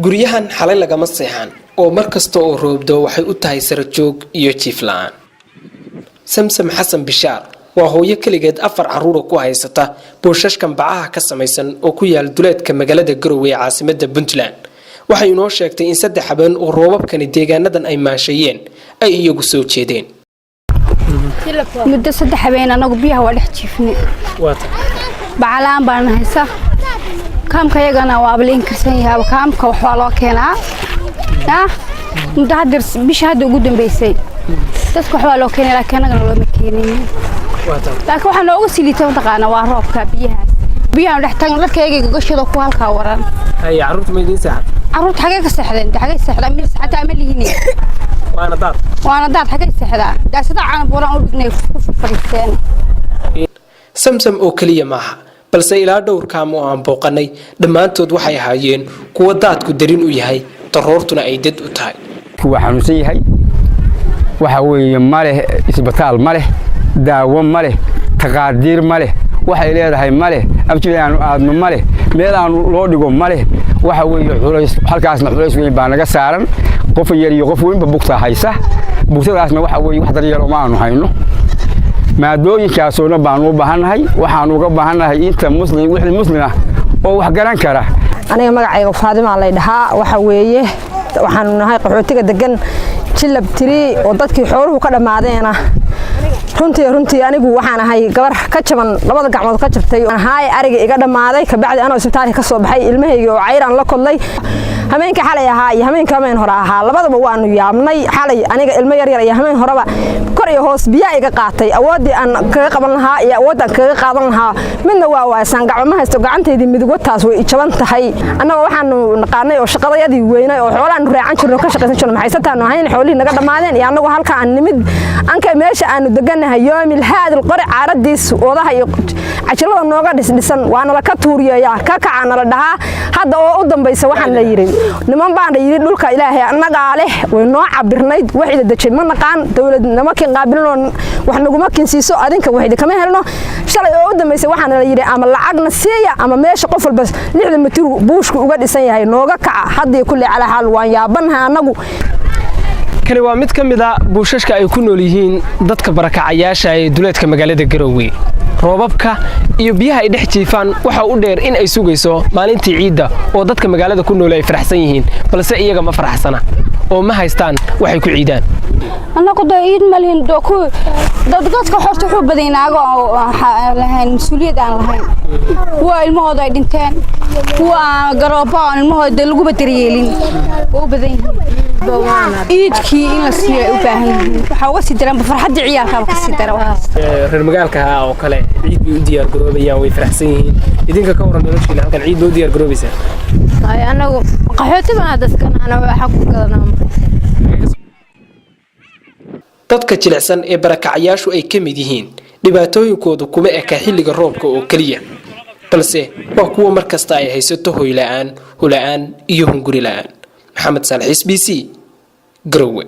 guryahan xalay lagama seexan oo markasta oo roobdo waxay u tahay sarajoog iyo jiif la'aan. Samsam Xasan Bishaar waa hooyo kaligeed 4 caruur ku haysata boosashkan bacaha ka samaysan oo ku yaal duleedka magaalada Garowe ee caasimadda Puntland. waxay inoo sheegtay in 3 habeen oo roobabkani deegaanadan ay maashayeen ay iyagu soo jeedeen. muddo 3 habeen anagu biyaha waa dhex jiifnay. bacalaan baan haysa kaamka yagana waa ableen karsan yahay kaamka waxa loo keenaa muddo hadir bisha hadda ugu dambeysay dadku waxa loo keenay laakiin anaga loo ma keenin laakiin waxa loogu silitay taqaana waa roobka biyaha dhex taagan dadkayga gogashada ku halka waran ay caruurtu ma idin saacad caruurtu xagee ka saxdeen mid saacada ma lihiin waana daad xagee saxdaa daasada aan buuran u dhignay ku fariisteen. Samsam oo kaliya maaha balse ilaa dhowr kaam oo aan booqanay dhamaantood waxay ahaayeen kuwa daadku darin u yahay taroortuna ay dad u tahay. kuwa xanuunsan yahay waxa weeye male isbitaal male daawo male taqaadiir male waxay leedahay male abjiyaan aadno male meel aan loo dhigo male waxa weeye culays halkaasna culays weyn baa naga saaran qof yar iyo qof weynba bugta haysa bugtadaasna waxa weeye wax daryeelo ma aanu hayno maadooyinkaasoo baan u baahanahay waxaan uga baahanahay inta muslim ah oo wax garan kara. aniga magacayga Faadima la dhahaa waxa weeye waxaan nahay qaxootiga degan jilab tiri oo dadkii xooluhu ka dhamaadeen runtii anigu waxaan ahay gabar ka jaban labada gacmood ka jabtay ahay ariga iga dhamaaday ka bacdi anoo isbitaalka ka soo baxay ilmahayga oo cayran la kodlay hameenka xalay ahaa iyo hameenka hameen hore ahaa labadaba waanu yaabnay xalay aniga ilmo yar iyo hameen horeba kor iyo hoos biya iga qaatay awoodii aan kaga qaban lahaa iyo awoodaan kaga qaadan lahaa midna waa waaysan gacmo haysto gacanteedii midig taas way jaban tahay annaga waxaanu naqaanay oo shaqadayadii weynay oo xoolahan raacan jirno ka shaqaysan jirno maxaysataan ahayn xoolihii naga dhamaadeen iyo annagu halka aan nimid anka meesha aanu deganahay yoomil haad qori caaradiis wadaha iyo cajilada nooga dhisan waana la ka tuuriyaa ka kacana la dhahaa hadda oo u dambaysa waxaan la yiri niman baan yiri dhulka ilaahay annaga leh way noo cabirnayd wixii dajay ma naqaan dawladnimo ka qaabilno wax naguma kinsiiso adinka wixii kama helno shalay oo u dambaysa waxaan la yiri ama lacagna siiya ama meesha qof walba 60 mitir buushku uga dhisan yahay nooga kaca hadii kulli cala hal waan yaabanahay annagu. kani waa mid ka mid ah buushashka ay ku nool yihiin dadka barakacayaasha ee duleedka magaalada Garowe. roobabka iyo biyaha ay dhex jiifaan waxa u dheer in ay sugayso maalintii ciidda oo dadka magaalada ku nool ay faraxsan yihiin balse iyaga ma faraxsana oo ma haystaan waxay ku ciidaan. anagu ciid malin dooku dadka horta wuxuu badinaago lahayn mas'uuliyad aan lahayn waa ilmahooda ay dhinteen waa garoobo ilmahooda lagu badaryeelin oo badan ciidkii in la siiyo u baahan yihiin waxa uga sii daran farxadda ciyaalka ka sii daran reer magaalka oo kale ciid u diyaar garoobayaan way faraxsan yihiin idinka ka waran noloshiina halkan ciid loo diyaar garoobaysaa ay anagu qaxooti baan dadkan ana waxa ku gadanaa dadka jilicsan ee barakacayaashu ay ka mid yihiin dhibaatooyinkoodu kuma eka xilliga roobka oo kaliya balse waa kuwa markasta ay haysato hoy la'aan iyo hunguri la'aan. Maxamed Salix, SBC, Garowe.